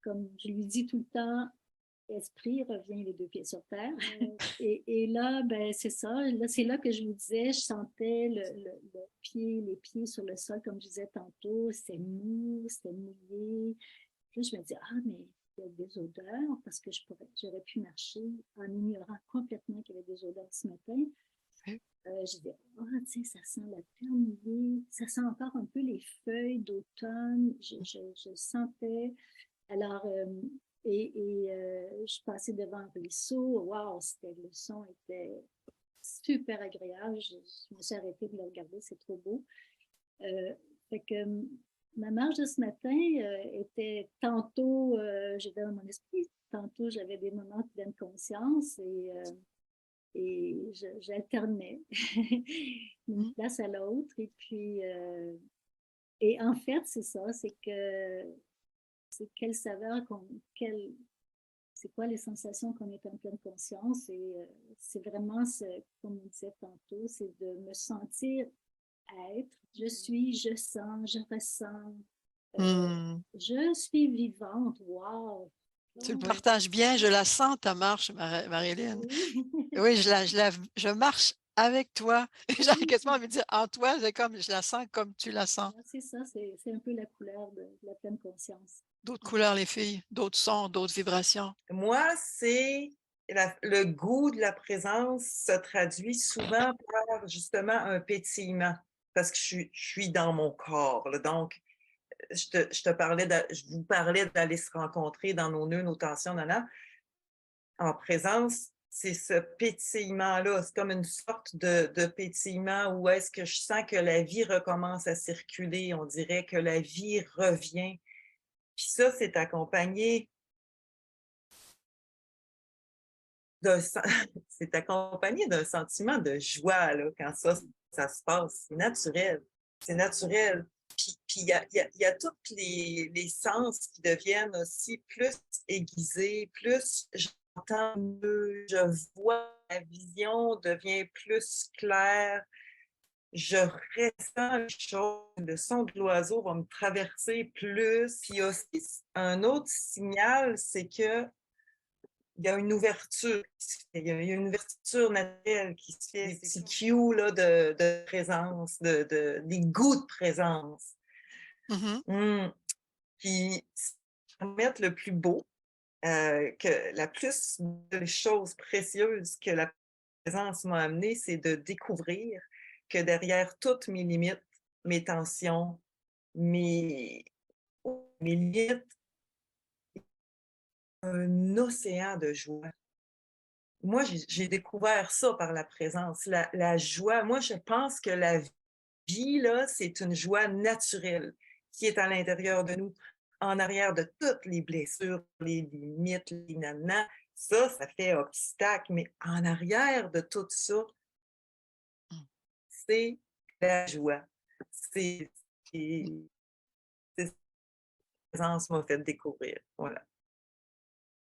comme je lui dis tout le temps, esprit, revient les deux pieds sur terre. Et là, ben, c'est ça. Là, c'est là que je vous disais, je sentais les pieds sur le sol, comme je disais tantôt. C'était mou, c'était mouillé. Puis là, je me dis, ah, mais il y a des odeurs, parce que j'aurais pu marcher en ignorant complètement qu'il y avait des odeurs ce matin. Je disais, ah, tu sais, ça sent la terre mouillée, ça sent encore un peu les feuilles d'automne. Je sentais. Alors, je passais devant un ruisseau. Waouh, le son était super agréable. Je me suis arrêtée de le regarder, c'est trop beau. Fait que ma marche de ce matin était tantôt, j'étais dans mon esprit, tantôt j'avais des moments de pleine conscience et j'alternais d'une place à l'autre. Et puis, et en fait, c'est ça, c'est quelle saveur, c'est quoi les sensations qu'on est en pleine conscience. Et c'est vraiment, comme on disait tantôt, c'est de me sentir être, je suis, je sens, je ressens, je suis vivante, wow! Tu le partages bien, je la sens ta marche, Marilyn. Oui. Oui, je marche avec toi. J'arrive quasiment à me dire en toi, je la sens comme tu la sens. C'est ça, c'est un peu la couleur de la pleine conscience. D'autres couleurs, les filles, d'autres sons, d'autres vibrations. Moi, c'est le goût de la présence se traduit souvent par justement un pétillement, parce que je suis dans mon corps, là. Donc, je vous parlais d'aller se rencontrer dans nos nœuds, nos tensions, nana. En présence, c'est ce pétillement-là. C'est comme une sorte de pétillement où est-ce que je sens que la vie recommence à circuler. On dirait que la vie revient. Puis ça, c'est accompagné c'est accompagné d'un sentiment de joie là, quand ça se passe. C'est naturel. C'est naturel. Puis il y a tous les sens qui deviennent aussi plus aiguisés, plus j'entends mieux, je vois, la vision devient plus claire, je ressens les choses, le son de l'oiseau va me traverser plus. Puis aussi, un autre signal, c'est que il y a une ouverture il y a une ouverture naturelle qui se fait, des petits cues là, de présence, des goûts de présence. Puis, mettre le plus beau, que la plus belle chose précieuse que la présence m'a amené, c'est de découvrir que derrière toutes mes limites, mes tensions, mes limites, un océan de joie. Moi, j'ai découvert ça par la présence, la joie. Moi, je pense que la vie, là, c'est une joie naturelle qui est à l'intérieur de nous, en arrière de toutes les blessures, les limites, les nanas. Ça fait obstacle, mais en arrière de tout ça, c'est la joie. C'est la présence m'a fait découvrir. Voilà.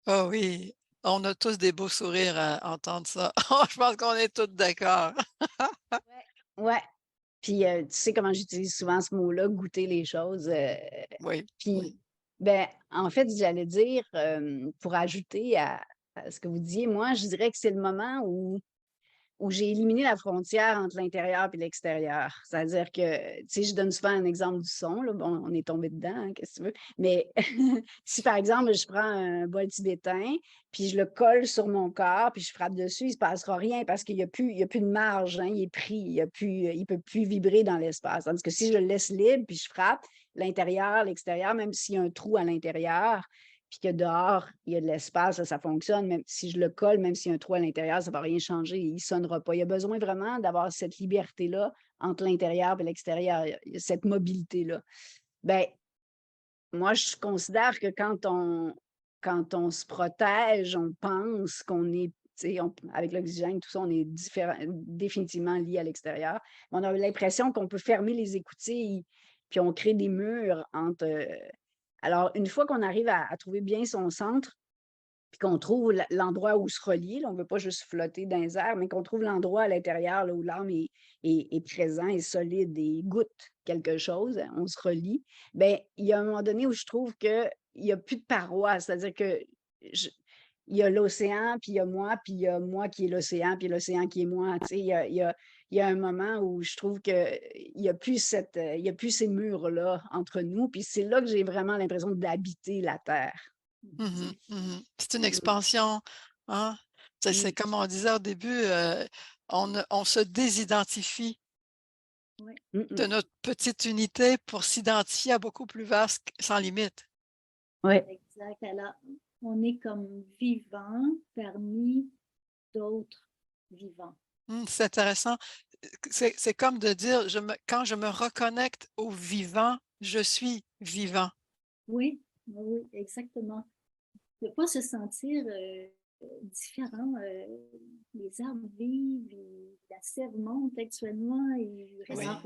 Oh oui, on a tous des beaux sourires à entendre ça. Je pense qu'on est tous d'accord. Ouais. Puis, tu sais comment j'utilise souvent ce mot-là, goûter les choses. Oui. Puis, ben, en fait, j'allais dire, pour ajouter à ce que vous disiez, moi, je dirais que c'est le moment où j'ai éliminé la frontière entre l'intérieur et l'extérieur. C'est-à-dire que, tu sais, je donne souvent un exemple du son, là. Bon, on est tombé dedans, hein, qu'est-ce que tu veux? Mais si, par exemple, je prends un bol tibétain, puis je le colle sur mon corps, puis je frappe dessus, il ne se passera rien parce qu'il n'y a plus de marge, hein, il est pris, il ne peut plus vibrer dans l'espace. Tandis que si je le laisse libre, puis je frappe, l'intérieur, l'extérieur, même s'il y a un trou à l'intérieur, puis que dehors, il y a de l'espace, ça fonctionne. Même si je le colle, même s'il y a un trou à l'intérieur, ça ne va rien changer, il ne sonnera pas. Il y a besoin vraiment d'avoir cette liberté-là entre l'intérieur et l'extérieur, il y a cette mobilité-là. Bien, moi, je considère que quand on se protège, on pense qu'on est, avec l'oxygène, tout ça, on est définitivement lié à l'extérieur. On a l'impression qu'on peut fermer les écoutilles, puis on crée des murs entre Alors, une fois qu'on arrive à trouver bien son centre, puis qu'on trouve l'endroit où se relier, là, on ne veut pas juste flotter dans les airs, mais qu'on trouve l'endroit à l'intérieur là, où l'âme est présent, est solide et goûte quelque chose, on se relie. Bien, il y a un moment donné où je trouve qu'il n'y a plus de parois, c'est-à-dire que je- il y a l'océan, puis il y a moi qui est l'océan, puis l'océan qui est moi. Tu sais, il y a un moment où je trouve qu'il n'y a plus il y a plus ces murs-là entre nous, puis c'est là que j'ai vraiment l'impression d'habiter la Terre. Mhm, mhm. C'est une Mm, expansion, hein? C'est mm, comme on disait au début, on se désidentifie Oui, mm, de mm. notre petite unité pour s'identifier à beaucoup plus vaste, sans limite. Ouais. exact. Alors, on est comme vivant parmi d'autres vivants. C'est intéressant. C'est comme de dire, quand je me reconnecte au vivant, je suis vivant. Oui, oui, oui, exactement. Ne pas se sentir différent. Les arbres vivent, la sève monte actuellement. Oui. Alors,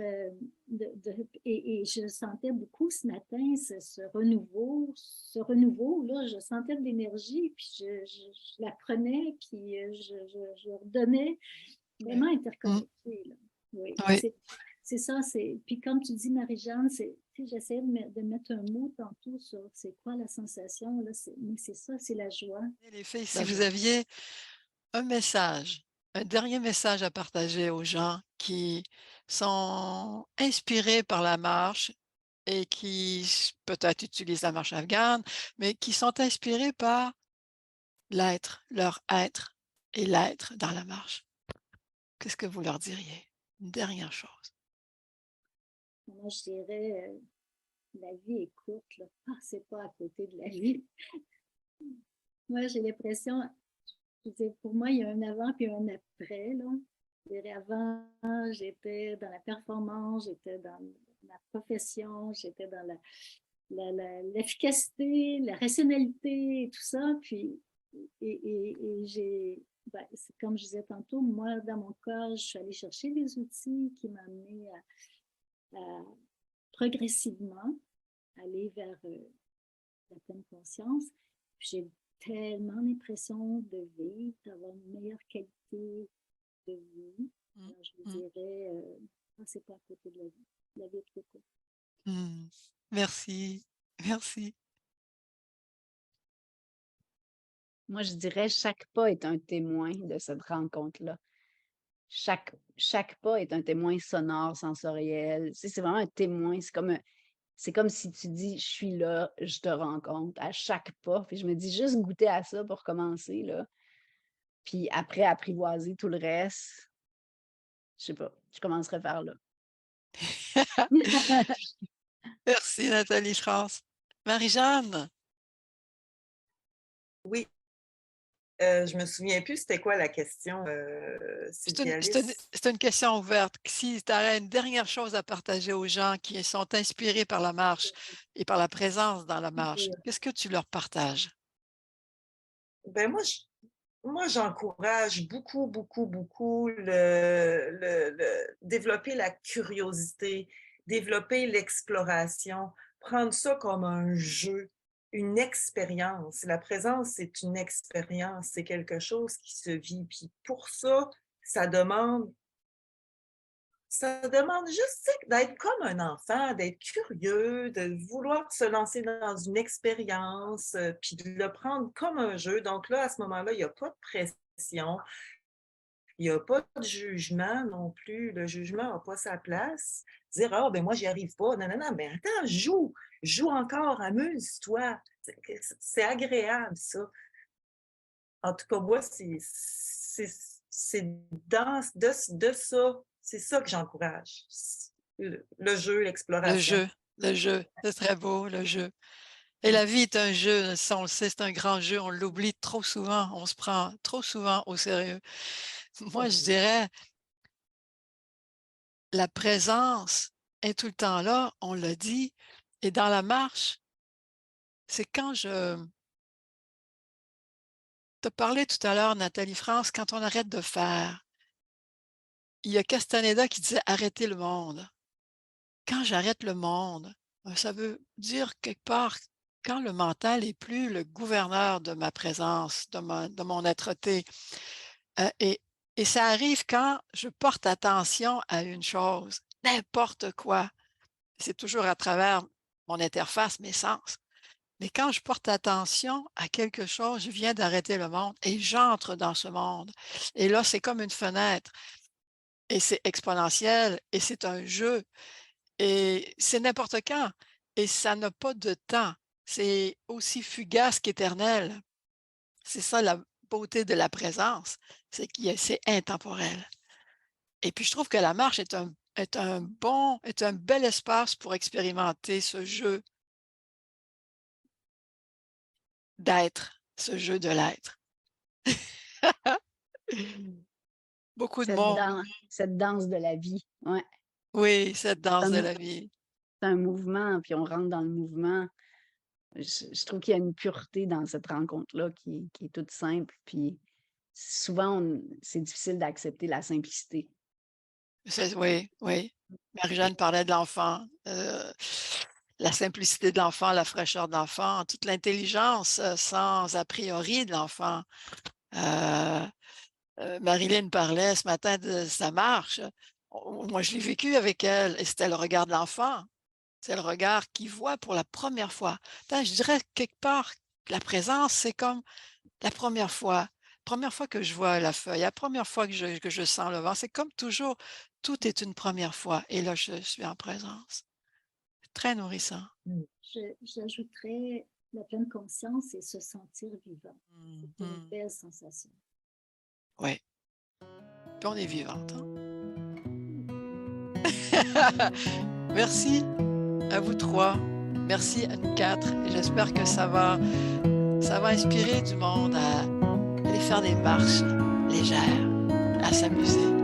et je sentais beaucoup ce matin ce renouveau. Ce renouveau, là, je sentais de l'énergie, puis je la prenais, puis je redonnais, Oui. vraiment Mm. interconnectée, là. Oui, Oui. c'est ça. Puis comme tu dis, Marie-Jeanne, j'essayais de mettre un mot tantôt sur c'est quoi la sensation, là, mais c'est ça, c'est la joie. Les filles, si La vous joie. aviez un message, un dernier message à partager aux gens qui sont inspirés par la marche et qui peut-être utilisent la marche afghane, mais qui sont inspirés par l'être, leur être et l'être dans la marche. Qu'est-ce que vous leur diriez? Une dernière chose. Moi, je dirais, la vie est courte, là. Passez pas à côté de la vie. Moi, j'ai l'impression, je veux dire, pour moi, il y a un avant puis un après, là. Je dirais, avant, j'étais dans la performance, j'étais dans ma profession, j'étais dans l'efficacité, la rationalité et tout ça. Puis, j'ai, ben, c'est comme je disais tantôt, moi, dans mon cas, je suis allée chercher des outils qui m'ont amené à progressivement aller vers la pleine conscience. Puis j'ai tellement l'impression de vivre, d'avoir une meilleure qualité de vie. Mm, Alors, je vous mm, dirais, c'est pas à côté de la vie. La vie est trop courte. mm. Merci, merci. Moi, je dirais chaque pas est un témoin de cette rencontre-là. Chaque pas est un témoin sonore, sensoriel. Tu sais, c'est vraiment un témoin. C'est comme si tu dis, je suis là, je te rencontre à chaque pas. Puis je me dis, juste goûter à ça pour commencer, là. Puis après, apprivoiser tout le reste, je sais pas, je commencerai par là. Merci Nathalie France. Marie-Jeanne, Oui, je me souviens plus c'était quoi la question, Sylvie Alice. c'est une question ouverte. Si tu aurais une dernière chose à partager aux gens qui sont inspirés par la marche et par la présence dans la marche, qu'est-ce que tu leur partages? Ben moi, j'encourage beaucoup, beaucoup, beaucoup développer la curiosité, développer l'exploration, prendre ça comme un jeu, une expérience. La présence, c'est une expérience, c'est quelque chose qui se vit. Puis pour ça, ça demande ça demande juste, tu sais, d'être comme un enfant, d'être curieux, de vouloir se lancer dans une expérience, puis de le prendre comme un jeu. Donc là, à ce moment-là, il n'y a pas de pression, il n'y a pas de jugement non plus. Le jugement n'a pas sa place. Dire: «Ah, ben moi, j'y arrive pas». Non, non, non, mais attends, joue, joue encore, amuse-toi. C'est agréable, ça. En tout cas, moi, c'est de ça, c'est ça que j'encourage. Le jeu, Le l'exploration. jeu, le jeu, c'est très beau, le jeu. Et la vie est un jeu, ça on le sait, c'est un grand jeu, on l'oublie trop souvent, on se prend trop souvent au sérieux. Moi, je dirais, la présence est tout le temps là, on l'a dit, et dans la marche, c'est quand je te parlais tout à l'heure, Nathalie France, quand on arrête de faire. Il y a Castaneda qui disait: «Arrêter le monde». Quand j'arrête le monde, ça veut dire quelque part quand le mental est plus le gouverneur de ma présence, de mon être-té. Et ça arrive quand je porte attention à une chose, n'importe quoi. C'est toujours à travers mon interface, mes sens. Mais quand je porte attention à quelque chose, je viens d'arrêter le monde et j'entre dans ce monde. Et là, c'est comme une fenêtre et c'est exponentiel et c'est un jeu et c'est n'importe quand et ça n'a pas de temps. C'est aussi fugace qu'éternel. C'est ça la beauté de la présence, c'est intemporel. Et puis je trouve que la marche est un bel espace pour expérimenter ce jeu d'être, ce jeu de l'être. Beaucoup de mots. Cette danse de la vie, ouais. Oui, cette danse de C'est la vie. un mouvement, puis on rentre dans le mouvement. Je trouve qu'il y a une pureté dans cette rencontre-là qui est toute simple, puis souvent, c'est difficile d'accepter la simplicité. Oui, oui. Marie-Jeanne parlait de l'enfant, la simplicité de l'enfant, la fraîcheur de l'enfant, toute l'intelligence sans a priori de l'enfant. Marilyn parlait ce matin de sa marche. Moi, je l'ai vécu avec elle et c'était le regard de l'enfant. C'est le regard qu'il voit pour la première fois. Je dirais quelque part que la présence, c'est comme la première fois. Première fois que je vois la feuille, la première fois que je sens le vent. C'est comme toujours, tout est une première fois. Et là, je suis en présence. C'est très nourrissant. J'ajouterais la pleine conscience et se sentir vivant. C'est une belle sensation. Oui. Puis on est vivante. Hein? Merci à vous trois. Merci à nous quatre. Et j'espère que ça va inspirer du monde à aller faire des marches légères, à s'amuser.